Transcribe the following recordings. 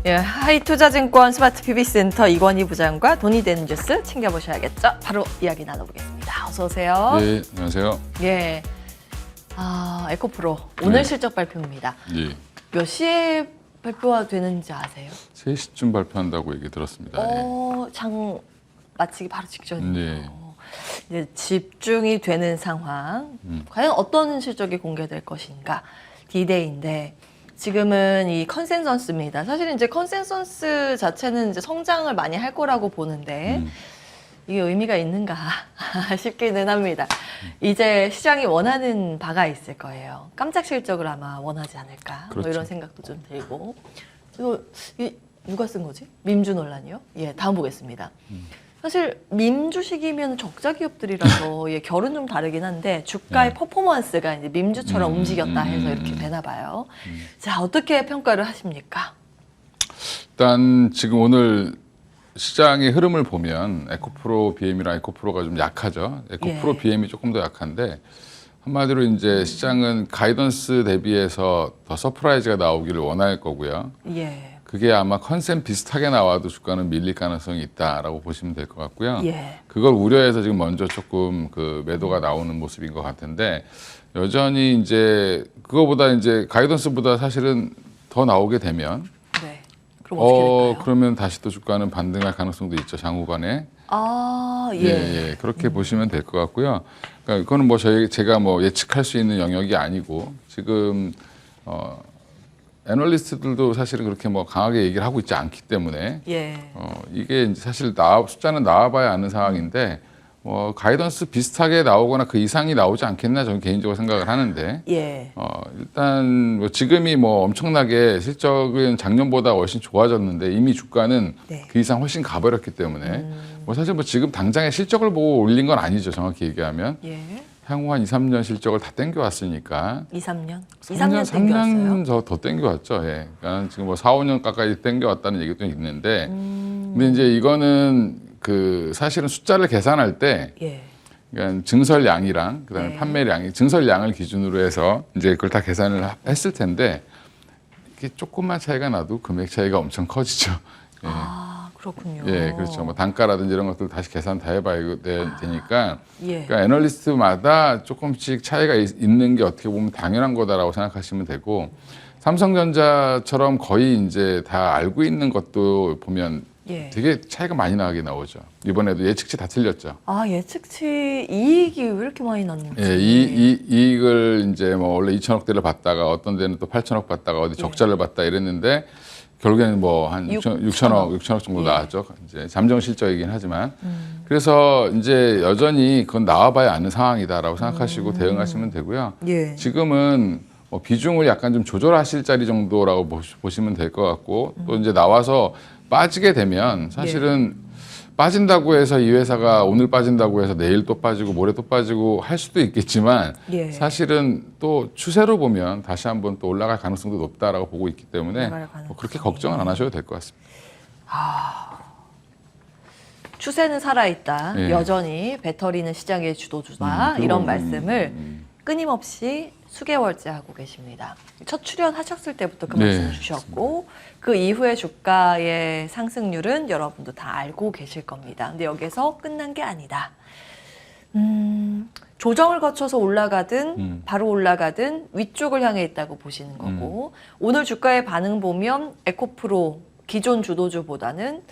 예, 하이투자증권 스마트 PB센터 이권희 부장과 돈이 되는 뉴스 챙겨보셔야겠죠. 바로 이야기 나눠보겠습니다. 어서 오세요. 네, 안녕하세요. 예, 에코프로 오늘 네. 실적 발표입니다. 예, 몇 시에 발표가 되는지 아세요? 3시쯤 발표한다고 얘기 들었습니다. 장 마치기 바로 직전이에요. 네. 이제 집중이 되는 상황. 과연 어떤 실적이 공개될 것인가? 디데이인데 지금은 이 컨센서스입니다. 사실은 이제 컨센서스 자체는 이제 성장을 많이 할 거라고 보는데 이게 의미가 있는가 싶기는 합니다. 이제 시장이 원하는 바가 있을 거예요. 깜짝 실적을 아마 원하지 않을까 뭐 그렇죠. 이런 생각도 좀 들고. 누가 쓴 거지? 민주 논란이요? 예, 다음 보겠습니다. 사실 밈 주식이면 적자 기업들이라서 예, 결은 좀 다르긴 한데 주가의 퍼포먼스가 이제 밈주처럼 움직였다 해서 이렇게 되나 봐요. 자, 어떻게 평가를 하십니까? 일단 지금 오늘 시장의 흐름을 보면 에코프로 BM이랑 에코프로가 좀 약하죠. 에코프로 예. BM이 조금 더 약한데 한마디로 이제 시장은 가이던스 대비해서 더 서프라이즈가 나오기를 원할 거고요. 예. 그게 아마 컨센 비슷하게 나와도 주가는 밀릴 가능성이 있다라고 보시면 될 것 같고요. 예. 그걸 우려해서 지금 먼저 조금 그 매도가 나오는 모습인 것 같은데 여전히 이제 그거보다 이제 가이던스보다 사실은 더 나오게 되면 네. 그럼 어떻게 될까요? 그러면 다시 또 주가는 반등할 가능성도 있죠, 장후반에. 예. 그렇게 보시면 될 것 같고요. 그러니까 그거는 뭐 제가 뭐 예측할 수 있는 영역이 아니고 지금 애널리스트들도 사실은 그렇게 뭐 강하게 얘기를 하고 있지 않기 때문에 예. 이게 이제 사실 숫자는 나와봐야 아는 상황인데 가이던스 비슷하게 나오거나 그 이상이 나오지 않겠나 저는 개인적으로 생각을 하는데 예. 일단 뭐 지금이 뭐 엄청나게 실적은 작년보다 훨씬 좋아졌는데 이미 주가는 네. 그 이상 훨씬 가버렸기 때문에 뭐 사실 뭐 지금 당장의 실적을 보고 올린 건 아니죠, 정확히 얘기하면. 예. 향후 한 2, 3년 실적을 다 땡겨왔으니까 2, 3년? 3년 땡겨왔어요? 더 땡겨왔죠. 예. 그러니까 지금 뭐 4, 5년 가까이 땡겨왔다는 얘기도 있는데 근데 이제 이거는 그 사실은 숫자를 계산할 때 예. 그러니까 증설량이랑 그다음에 네. 판매량이 증설량을 기준으로 해서 이제 그걸 다 계산을 했을 텐데 이게 조금만 차이가 나도 금액 차이가 엄청 커지죠. 예. 그렇군요. 예, 그렇죠. 뭐 단가라든지 이런 것들 다시 계산 다 해봐야 되니까. 예. 그러니까 애널리스트마다 조금씩 차이가 있는 게 어떻게 보면 당연한 거다라고 생각하시면 되고 삼성전자처럼 거의 이제 다 알고 있는 것도 보면 예. 되게 차이가 많이 나게 나오죠. 이번에도 예측치 다 틀렸죠. 예측치 이익이 왜 이렇게 많이 났는지. 예, 이익을 이제 뭐 원래 2천억대를 받다가 어떤 데는 또 8천억 받다가 어디 적자를 받다 이랬는데 결국에는 뭐 한 6천억 정도 예. 나왔죠. 이제 잠정 실적이긴 하지만. 그래서 이제 여전히 그건 나와봐야 아는 상황이다라고 생각하시고 대응하시면 되고요. 예. 지금은 뭐 비중을 약간 좀 조절하실 자리 정도라고 보시면 될 것 같고 또 이제 나와서 빠지게 되면 사실은 빠진다고 해서 이 회사가 오늘 빠진다고 해서 내일 또 빠지고 모레 또 빠지고 할 수도 있겠지만 예. 사실은 또 추세로 보면 다시 한번 또 올라갈 가능성도 높다라고 보고 있기 때문에 올라갈 가능성이. 뭐 그렇게 걱정은 안 하셔도 될 것 같습니다. 추세는 살아있다. 예. 여전히 배터리는 시장의 주도주다. 이런 말씀을 끊임없이 수개월째 하고 계십니다. 첫 출연하셨을 때부터 그 네, 말씀을 주셨고 그 이후에 주가의 상승률은 여러분도 다 알고 계실 겁니다. 근데 여기서 끝난 게 아니다. 조정을 거쳐서 올라가든 바로 올라가든 위쪽을 향해 있다고 보시는 거고 오늘 주가의 반응 보면 에코프로 기존 주도주보다는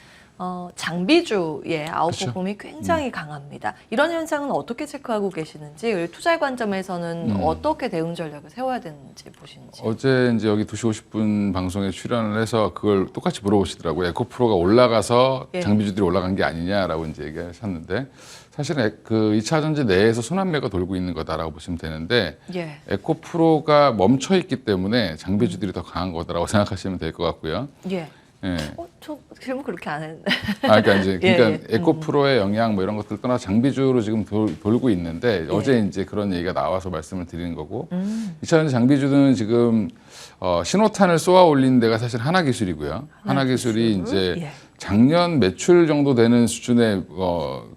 장비주의 아웃퍼폼이 굉장히 강합니다. 이런 현상은 어떻게 체크하고 계시는지 그리고 투자의 관점에서는 어떻게 대응 전략을 세워야 되는지 보시는지. 어제 이제 여기 2시 50분 방송에 출연을 해서 그걸 똑같이 물어보시더라고요. 에코프로가 올라가서 예. 장비주들이 올라간 게 아니냐라고 이제 얘기하셨는데 사실은 그 2차전지 내에서 순환매가 돌고 있는 거다라고 보시면 되는데 예. 에코프로가 멈춰 있기 때문에 장비주들이 더 강한 거다라고 생각하시면 될 것 같고요. 예. 예. 저 질문 그렇게 안 했는데. 그러니까 이제 예. 에코프로의 영향 뭐 이런 것들 떠나 장비주로 지금 돌고 있는데 어제 이제 그런 얘기가 나와서 말씀을 드리는 거고 2차전지 장비주는 지금 신호탄을 쏘아 올린 데가 사실 하나기술이고요. 하나기술이 이제 예. 작년 매출 정도 되는 수준의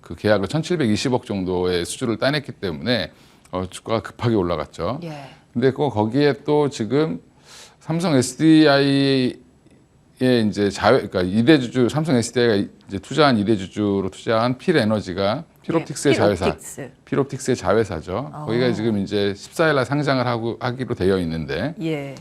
그 계약을 1,720억 정도의 수주를 따냈기 때문에 주가가 급하게 올라갔죠. 예. 근데 거기에 또 지금 삼성 SDI 이제 그러니까 2대 주주 삼성 SDI가 이제 투자한 2대 주주로 투자한 필에너지가 필옵틱스의 자회사, 필옵틱스의 자회사죠. 거기가 지금 이제 14일 날 상장을 하기로 되어 있는데 예.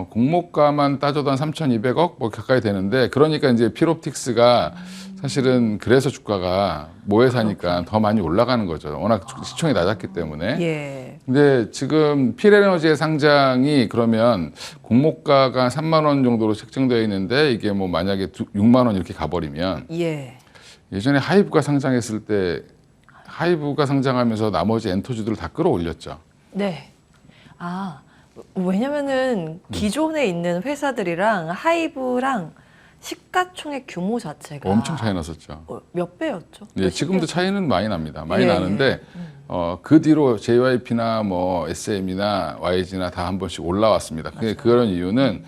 공모가만 따져도 한 3,200억 뭐 가까이 되는데 그러니까 이제 필옵틱스가 사실은 그래서 주가가 모회사니까 더 많이 올라가는 거죠. 워낙 시총이 낮았기 때문에. 예. 근데 지금 필에너지의 상장이 그러면 공모가가 3만 원 정도로 책정되어 있는데 이게 뭐 만약에 6만 원 이렇게 가버리면 예. 예전에 하이브가 상장했을 때 하이브가 상장하면서 나머지 엔터주들을 다 끌어올렸죠. 네. 아, 왜냐면은 기존에 있는 회사들이랑 하이브랑 시가총액 규모 자체가 엄청 차이 났었죠. 몇 배였죠? 예, 지금도 차이는 많이 납니다. 많이 예, 나는데 그 뒤로 JYP나 뭐 SM이나 YG나 다 한 번씩 올라왔습니다. 그런 이유는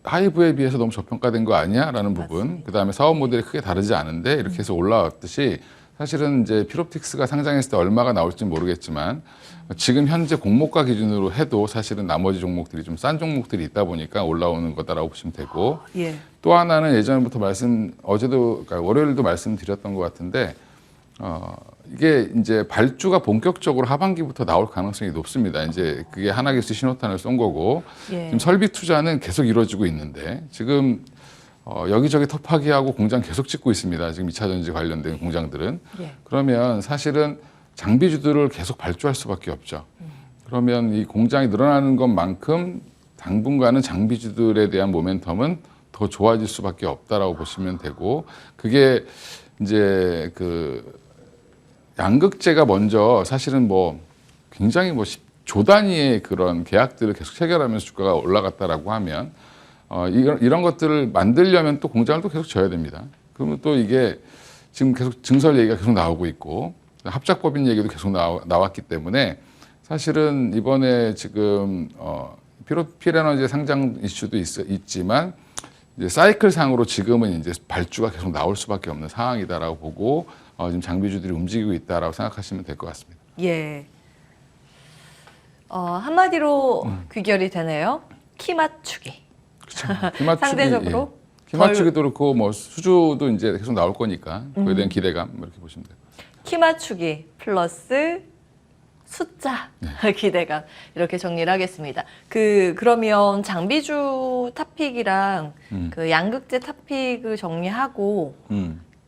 하이브에 비해서 너무 저평가된 거 아니야?라는 부분. 그다음에 사업 모델이 크게 다르지 않은데 이렇게 해서 올라왔듯이 사실은 이제 필옵틱스가 상장했을 때 얼마가 나올지 모르겠지만 지금 현재 공모가 기준으로 해도 사실은 나머지 종목들이 좀 싼 종목들이 있다 보니까 올라오는 거다라고 보시면 되고 예. 또 하나는 예전부터 어제도 그러니까 월요일도 말씀드렸던 것 같은데 이게 이제 발주가 본격적으로 하반기부터 나올 가능성이 높습니다. 이제 그게 하나기술 신호탄을 쏜 거고 예. 지금 설비 투자는 계속 이루어지고 있는데 지금 여기저기 터파기하고 공장 계속 짓고 있습니다. 지금 2차 전지 관련된 공장들은. 예. 그러면 사실은 장비주들을 계속 발주할 수밖에 없죠. 그러면 이 공장이 늘어나는 것만큼 당분간은 장비주들에 대한 모멘텀은 더 좋아질 수밖에 없다라고 보시면 되고 그게 이제 그 양극재가 먼저 사실은 뭐 굉장히 뭐 10조 단위의 그런 계약들을 계속 체결하면서 주가가 올라갔다라고 하면 이런 것들을 만들려면 또 공장을 또 계속 져야 됩니다. 그러면 또 이게 지금 계속 증설 얘기가 계속 나오고 있고 합작법인 얘기도 계속 나왔기 때문에 사실은 이번에 지금 필에너지 상장 이슈도 있지만 이제 사이클 상으로 지금은 이제 발주가 계속 나올 수밖에 없는 상황이다라고 보고 지금 장비주들이 움직이고 있다라고 생각하시면 될 것 같습니다. 예. 한마디로 귀결이 되네요. 키 맞추기. 그렇죠. 상대적으로 키 맞추기도 그렇고 뭐 수주도 이제 계속 나올 거니까 그에 대한 기대감 이렇게 보시면 돼요. 키 맞추기 플러스 숫자 기대감 이렇게 정리를 하겠습니다. 그러면 장비주 탑픽이랑 그 양극재 탑픽을 정리하고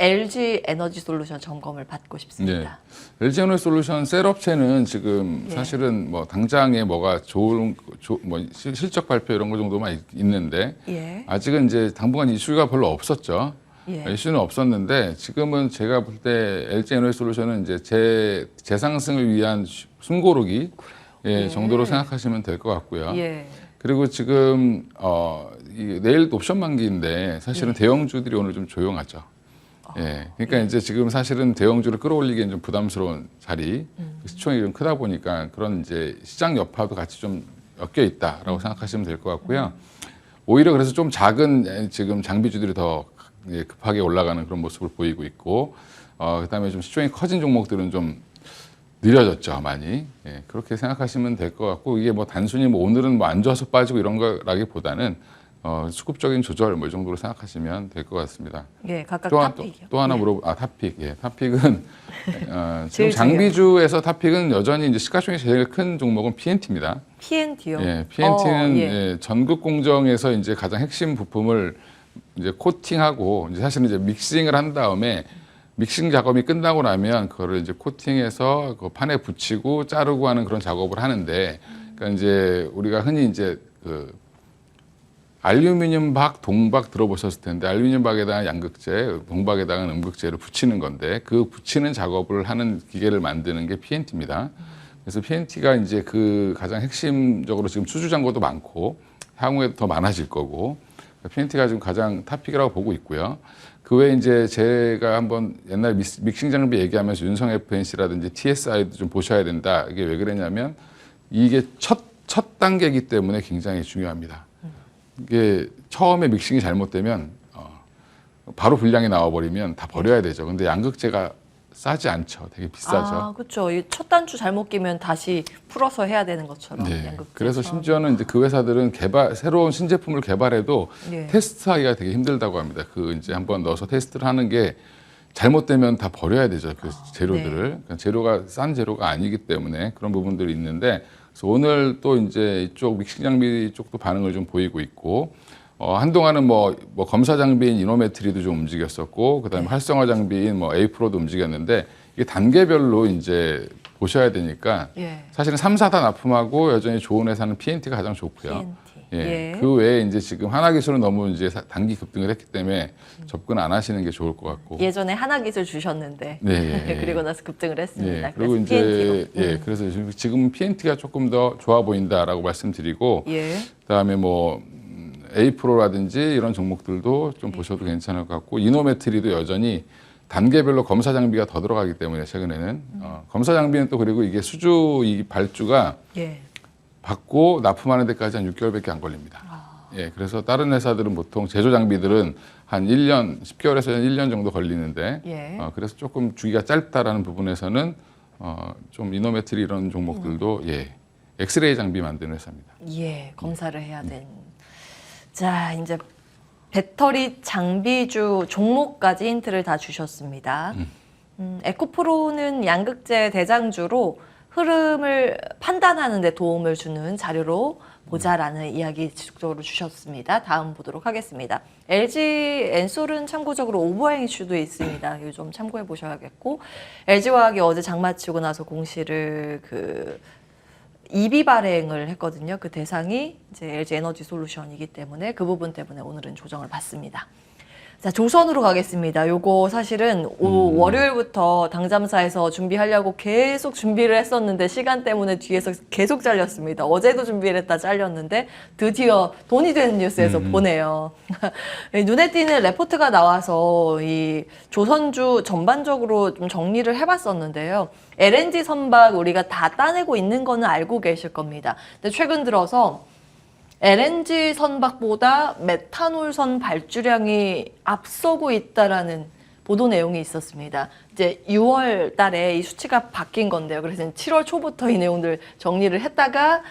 LG 에너지 솔루션 점검을 받고 싶습니다. 네. LG 에너지 솔루션 셀업체는 지금 예. 사실은 뭐 당장에 뭐가 좋은 뭐 실적 발표 이런 거 정도만 있는데 예. 아직은 이제 당분간 이슈가 별로 없었죠. 예. 이슈는 없었는데 지금은 제가 볼 때 LG 에너지 솔루션은 이제 재상승을 위한 숨고르기 정도로 생각하시면 될 것 같고요. 예. 그리고 지금 내일 옵션 만기인데 사실은 대형주들이 오늘 좀 조용하죠. 그러니까 이제 지금 사실은 대형주를 끌어올리기엔 좀 부담스러운 자리, 시총이 좀 크다 보니까 그런 이제 시장 여파도 같이 좀 엮여 있다라고 생각하시면 될 것 같고요. 오히려 그래서 좀 작은 지금 장비주들이 더 급하게 올라가는 그런 모습을 보이고 있고, 그다음에 좀 시총이 커진 종목들은 좀 느려졌죠, 많이. 그렇게 생각하시면 될 것 같고, 이게 뭐 단순히 뭐 오늘은 뭐 안 좋아서 빠지고 이런 거라기보다는 수급적인 조절 뭐 이 정도로 생각하시면 될 것 같습니다. 예, 각각 탑픽이요. 또 하나 탑픽. 탑픽은 지금 장비주에서 탑픽은 여전히 이제 시가총액이 제일 큰 종목은 PNT입니다. PNT요? PNT는 전극 공정에서 이제 가장 핵심 부품을 이제 코팅하고 이제 사실은 이제 믹싱을 한 다음에 믹싱 작업이 끝나고 나면 그거를 이제 코팅해서 그 판에 붙이고 자르고 하는 그런 작업을 하는데, 그러니까 이제 우리가 흔히 이제 그 알루미늄 박, 동박 들어보셨을 텐데 알루미늄 박에다가 양극재, 동박에다가 음극재를 붙이는 건데 그 붙이는 작업을 하는 기계를 만드는 게 PNT입니다. 그래서 PNT가 이제 그 가장 핵심적으로 지금 수주 잔고도 많고 향후에 더 많아질 거고 PNT가 지금 가장 탑픽이라고 보고 있고요. 그 외에 이제 제가 한번 옛날 믹싱 장비 얘기하면서 윤성 FNC라든지 TSI도 좀 보셔야 된다. 이게 왜 그러냐면 이게 첫 단계이기 때문에 굉장히 중요합니다. 이게 처음에 믹싱이 잘못되면 바로 불량이 나와버리면 다 버려야 되죠. 근데 양극재가 싸지 않죠. 되게 비싸죠. 아, 그렇죠. 이 첫 단추 잘못 끼면 다시 풀어서 해야 되는 것처럼. 네. 양극재 그래서 처음. 심지어는 이제 그 회사들은 새로운 신제품을 개발해도 예. 테스트하기가 되게 힘들다고 합니다. 그 이제 한번 넣어서 테스트를 하는 게 잘못되면 다 버려야 되죠. 그 재료들을. 네. 그러니까 재료가 싼 재료가 아니기 때문에 그런 부분들이 있는데, 그래서 오늘 또 이제 이쪽 믹싱 장비 쪽도 반응을 좀 보이고 있고, 한동안은 뭐 검사 장비인 이노메트리도 좀 움직였었고, 그다음에 활성화 장비인 뭐 에이프로도 움직였는데, 이게 단계별로 이제 보셔야 되니까 예. 사실은 3, 4단 납품하고 여전히 좋은 회사는 PNT가 가장 좋고요. PNT. 예. 예. 그 외에 이제 지금 하나기술은 너무 이제 단기 급등을 했기 때문에 접근 안 하시는 게 좋을 것 같고. 예전에 하나기술 주셨는데 네. 그리고 나서 급등을 했습니다. 예. 그리고 그래서 이제 PNT로. 그래서 지금 PNT가 조금 더 좋아 보인다라고 말씀드리고, 예. 그다음에 뭐 에이프로라든지 이런 종목들도 좀 보셔도 괜찮을 것 같고, 이노메트리도 여전히 단계별로 검사 장비가 더 들어가기 때문에 최근에는 검사 장비는 또 그리고 이게 수주 이 발주가 예. 받고 납품하는 데까지 한 6개월밖에 안 걸립니다. 예, 그래서 다른 회사들은 보통 제조 장비들은 한 1년, 10개월에서 1년 정도 걸리는데, 예. 그래서 조금 주기가 짧다라는 부분에서는 좀 이노메트리 이런 종목들도 예, 엑스레이 장비 만드는 회사입니다. 예, 검사를 해야 된. 자, 이제 배터리 장비주 종목까지 힌트를 다 주셨습니다. 에코프로는 양극재 대장주로 흐름을 판단하는 데 도움을 주는 자료로 보자라는 이야기 지속적으로 주셨습니다. 다음 보도록 하겠습니다. LG 엔솔은 참고적으로 오버행 이슈도 있습니다. 이거 좀 참고해 보셔야겠고, LG화학이 어제 장마치고 나서 공시를 EB 발행을 했거든요. 그 대상이 이제 LG 에너지 솔루션이기 때문에 그 부분 때문에 오늘은 조정을 받습니다. 자, 조선으로 가겠습니다. 요거 사실은 월요일부터 당잠사에서 준비하려고 계속 준비를 했었는데 시간 때문에 뒤에서 계속 잘렸습니다. 어제도 준비를 했다 잘렸는데 드디어 돈이 되는 뉴스에서 보네요. 눈에 띄는 레포트가 나와서 이 조선주 전반적으로 좀 정리를 해봤었는데요. LNG 선박 우리가 다 따내고 있는 거는 알고 계실 겁니다. 근데 최근 들어서 LNG 선박보다 메탄올선 발주량이 앞서고 있다라는 보도 내용이 있었습니다. 이제 6월 달에 이 수치가 바뀐 건데요. 그래서 7월 초부터 이 내용들 정리를 했다가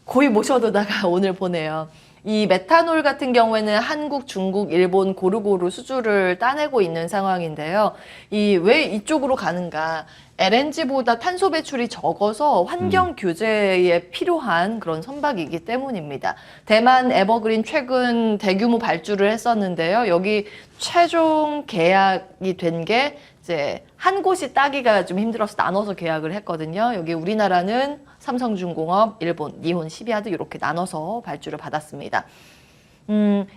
거의 모셔두다가 오늘 보네요. 이 메탄올 같은 경우에는 한국, 중국, 일본 고루고루 수주를 따내고 있는 상황인데요. 왜 이쪽으로 가는가? LNG보다 탄소 배출이 적어서 환경 규제에 필요한 그런 선박이기 때문입니다. 대만 에버그린 최근 대규모 발주를 했었는데요. 여기 최종 계약이 된 게 이제 한 곳이 따기가 좀 힘들어서 나눠서 계약을 했거든요. 여기 우리나라는 삼성중공업, 일본, 니혼, 시비아드 이렇게 나눠서 발주를 받았습니다.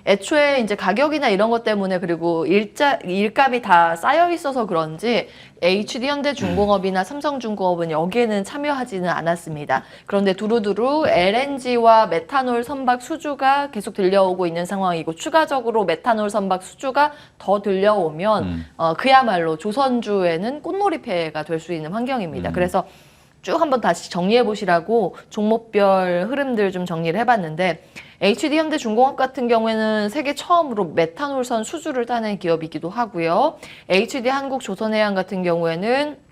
애초에 이제 가격이나 이런 것 때문에 그리고 일감이 다 쌓여 있어서 그런지 HD현대중공업이나 삼성중공업은 여기에는 참여하지는 않았습니다. 그런데 두루두루 LNG와 메탄올 선박 수주가 계속 들려오고 있는 상황이고 추가적으로 메탄올 선박 수주가 더 들려오면 그야말로 조선주에는 꽃놀이패가 될 수 있는 환경입니다. 그래서 쭉 한번 다시 정리해 보시라고 종목별 흐름들 좀 정리를 해봤는데 HD현대중공업 같은 경우에는 세계 처음으로 메탄올선 수주를 따낸 기업이기도 하고요. HD한국조선해양 같은 경우에는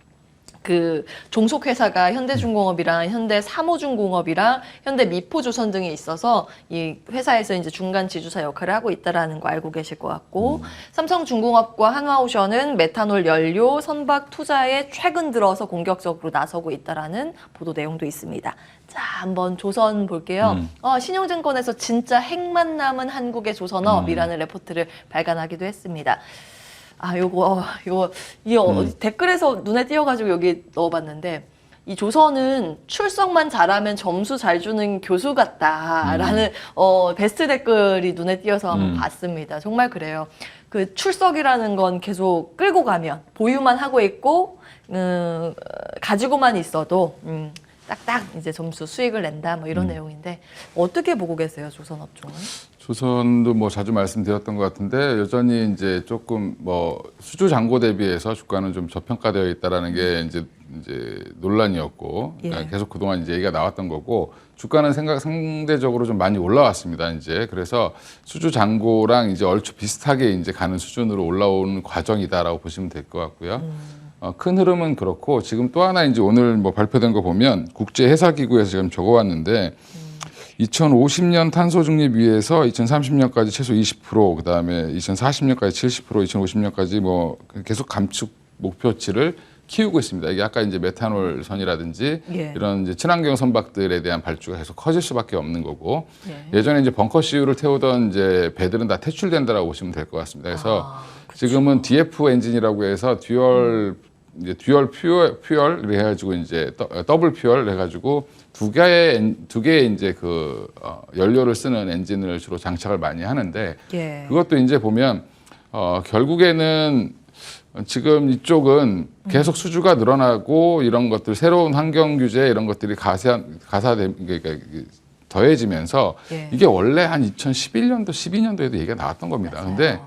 그 종속회사가 현대중공업이랑 현대사모중공업이랑 현대미포조선 등이 있어서 이 회사에서 이제 중간 지주사 역할을 하고 있다라는 거 알고 계실 것 같고 삼성중공업과 한화오션은 메탄올 연료 선박 투자에 최근 들어서 공격적으로 나서고 있다라는 보도 내용도 있습니다. 자, 한번 조선 볼게요. 신용증권에서 진짜 핵만 남은 한국의 조선업이라는 레포트를 발간하기도 했습니다. 댓글에서 눈에 띄어가지고 여기 넣어봤는데, 이 조선은 출석만 잘하면 점수 잘 주는 교수 같다라는 베스트 댓글이 눈에 띄어서 한번 봤습니다. 정말 그래요. 그 출석이라는 건 계속 끌고 가면 보유만 하고 있고 가지고만 있어도 딱딱 이제 점수 수익을 낸다 뭐 이런 내용인데 어떻게 보고 계세요, 조선업종은? 조선도 뭐 자주 말씀드렸던 것 같은데 여전히 이제 조금 뭐 수주 잔고 대비해서 주가는 좀 저평가되어 있다라는 게 이제 논란이었고 예. 계속 그동안 이제 얘기가 나왔던 거고 주가는 상대적으로 좀 많이 올라왔습니다. 이제 그래서 수주 잔고랑 이제 얼추 비슷하게 이제 가는 수준으로 올라오는 과정이다라고 보시면 될 것 같고요. 큰 흐름은 그렇고 지금 또 하나 이제 오늘 뭐 발표된 거 보면 국제해사기구에서 지금 적어왔는데 2050년 탄소 중립 위해서 2030년까지 최소 20%, 그다음에 2040년까지 70%, 2050년까지 뭐 계속 감축 목표치를 키우고 있습니다. 이게 아까 이제 메탄올 선이라든지 예. 이런 이제 친환경 선박들에 대한 발주가 계속 커질 수밖에 없는 거고 예. 예전에 이제 벙커 CU를 태우던 이제 배들은 다 퇴출된다라고 보시면 될 것 같습니다. 그래서 지금은 DF 엔진이라고 해서 듀얼 퓨얼을 해가지고 이제 더블 퓨얼 해가지고 두 개의 이제 그 연료를 쓰는 엔진을 주로 장착을 많이 하는데 예. 그것도 이제 보면 결국에는 지금 이쪽은 계속 수주가 늘어나고 이런 것들 새로운 환경 규제 이런 것들이 그러니까 더해지면서 예. 이게 원래 한 2011년도 12년도에도 얘기가 나왔던 겁니다. 근데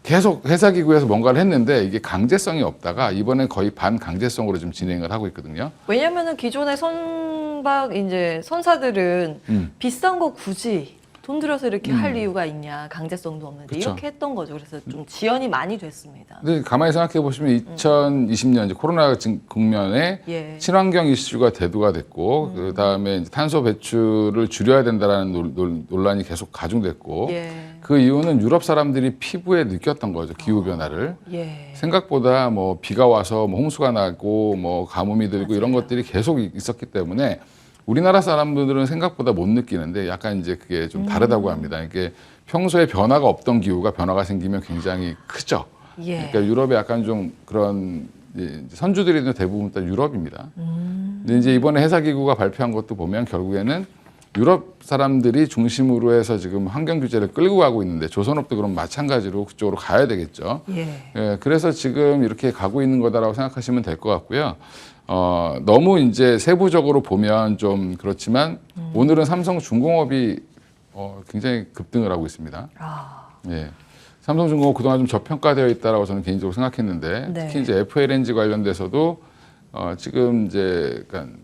계속 회사기구에서 뭔가를 했는데 이게 강제성이 없다가 이번엔 거의 반강제성으로 좀 진행을 하고 있거든요. 왜냐면은 기존의 이제 선사들은 비싼 거 굳이 돈 들여서 이렇게 할 이유가 있냐, 강제성도 없는데 그쵸. 이렇게 했던 거죠. 그래서 좀 지연이 많이 됐습니다. 근데 가만히 생각해 보시면 2020년 이제 코로나 국면에 예. 친환경 이슈가 대두가 됐고 그 다음에 이제 탄소 배출을 줄여야 된다라는 논란이 계속 가중됐고 예. 그 이유는 유럽 사람들이 피부에 느꼈던 거죠. 기후 변화를. 예. 생각보다 뭐 비가 와서 뭐 홍수가 나고 뭐 가뭄이 들고 이런 것들이 계속 있었기 때문에 우리나라 사람들은 생각보다 못 느끼는데 약간 이제 그게 좀 다르다고 합니다. 이게 평소에 변화가 없던 기후가 변화가 생기면 굉장히 크죠. 예. 그러니까 유럽에 약간 좀 그런 이제 선주들이 대부분 다 유럽입니다. 근데 이제 이번에 해사기구가 발표한 것도 보면 결국에는 유럽 사람들이 중심으로 해서 지금 환경 규제를 끌고 가고 있는데 조선업도 그럼 마찬가지로 그쪽으로 가야 되겠죠. 예. 예, 그래서 지금 이렇게 가고 있는 거다라고 생각하시면 될 것 같고요. 너무 이제 세부적으로 보면 좀 그렇지만 오늘은 삼성중공업이 굉장히 급등을 하고 있습니다. 아. 예. 삼성중공업 그동안 좀 저평가되어 있다라고 저는 개인적으로 생각했는데 네. 특히 이제 FLNG 관련돼서도 지금 이제 그러니까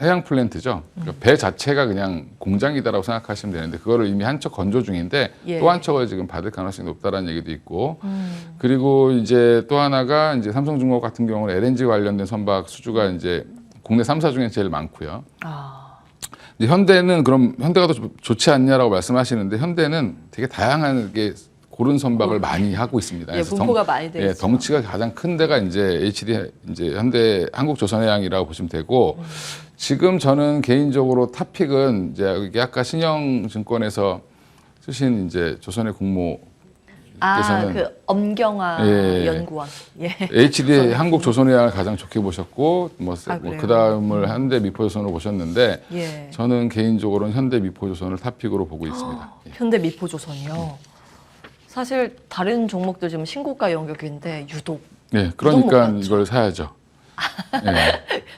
해양 플랜트죠. 그러니까 배 자체가 그냥 공장이다라고 생각하시면 되는데 그거를 이미 한 척 건조 중인데 예. 또 한 척을 지금 받을 가능성이 높다라는 얘기도 있고 그리고 이제 또 하나가 이제 삼성중공업 같은 경우는 LNG 관련된 선박 수주가 이제 국내 3사 중에 제일 많고요. 아. 이제 현대는 그럼 현대가 더 좋지 않냐라고 말씀하시는데 현대는 되게 다양하게 고른 선박을 많이 하고 있습니다. 예, 분포가 많이 돼 있죠. 덩치가 가장 큰 데가 이제 HD 이제 현대 한국조선해양이라고 보시면 되고 지금 저는 개인적으로 탑픽은 이제 이게 아까 신영증권에서 쓰신 이제 조선의 국모 그 엄경화 예. 연구원. 예. HD 한국조선해양을 가장 좋게 보셨고 그래요? 그 다음을 현대 미포조선으로 보셨는데 예. 저는 개인적으로는 현대 미포조선을 탑픽으로 보고 있습니다. 예. 현대 미포조선이요. 사실 다른 종목들 지금 신고가 영역인데 유독 네, 그러니까 못 봤죠. 이걸 사야죠. 네.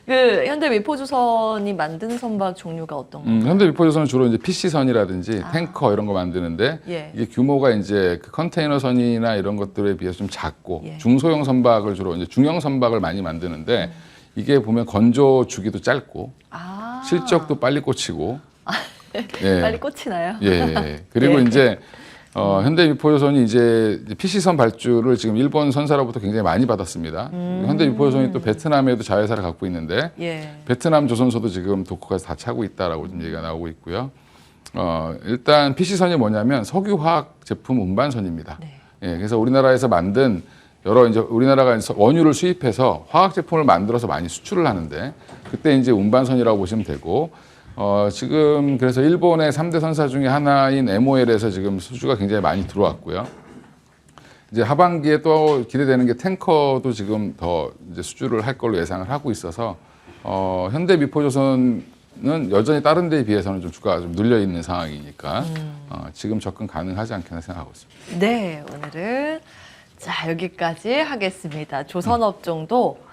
그 현대 미포조선이 만든 선박 종류가 어떤 건가요? 현대 미포조선은 주로 이제 PC선이라든지 탱커 이런 거 만드는데 예. 이게 규모가 이제 그 컨테이너선이나 이런 것들에 비해서 좀 작고 예. 중소형 선박을 주로 이제 중형 선박을 많이 만드는데 이게 보면 건조 주기도 짧고 아. 실적도 빨리 꽂히고 예. 빨리 꽂히나요? 예. 그리고 예. 이제 현대 미포조선이 이제 PC선 발주를 지금 일본 선사로부터 굉장히 많이 받았습니다. 현대 미포조선이 또 베트남에도 자회사를 갖고 있는데 예. 베트남 조선소도 지금 도크가서 다 차고 있다라고 좀 얘기가 나오고 있고요. 일단 PC선이 뭐냐면 석유화학 제품 운반선입니다. 네. 예, 그래서 우리나라에서 만든 여러 이제 우리나라가 원유를 수입해서 화학 제품을 만들어서 많이 수출을 하는데 그때 이제 운반선이라고 보시면 되고 지금 그래서 일본의 3대 선사 중에 하나인 MOL에서 지금 수주가 굉장히 많이 들어왔고요. 이제 하반기에 또 기대되는 게 탱커도 지금 더 이제 수주를 할 걸로 예상을 하고 있어서 현대 미포조선은 여전히 다른 데에 비해서는 좀 주가가 좀 눌려 있는 상황이니까 지금 접근 가능하지 않겠나 생각하고 있습니다. 네, 오늘은 자 여기까지 하겠습니다. 조선업종도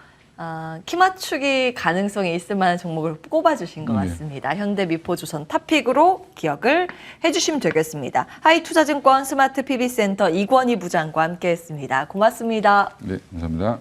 키 맞추기 가능성이 있을 만한 종목을 꼽아주신 것 같습니다. 현대 미포조선 탑픽으로 기억을 해주시면 되겠습니다. 하이투자증권 스마트 PB센터 이권희 부장과 함께했습니다. 고맙습니다. 네, 감사합니다.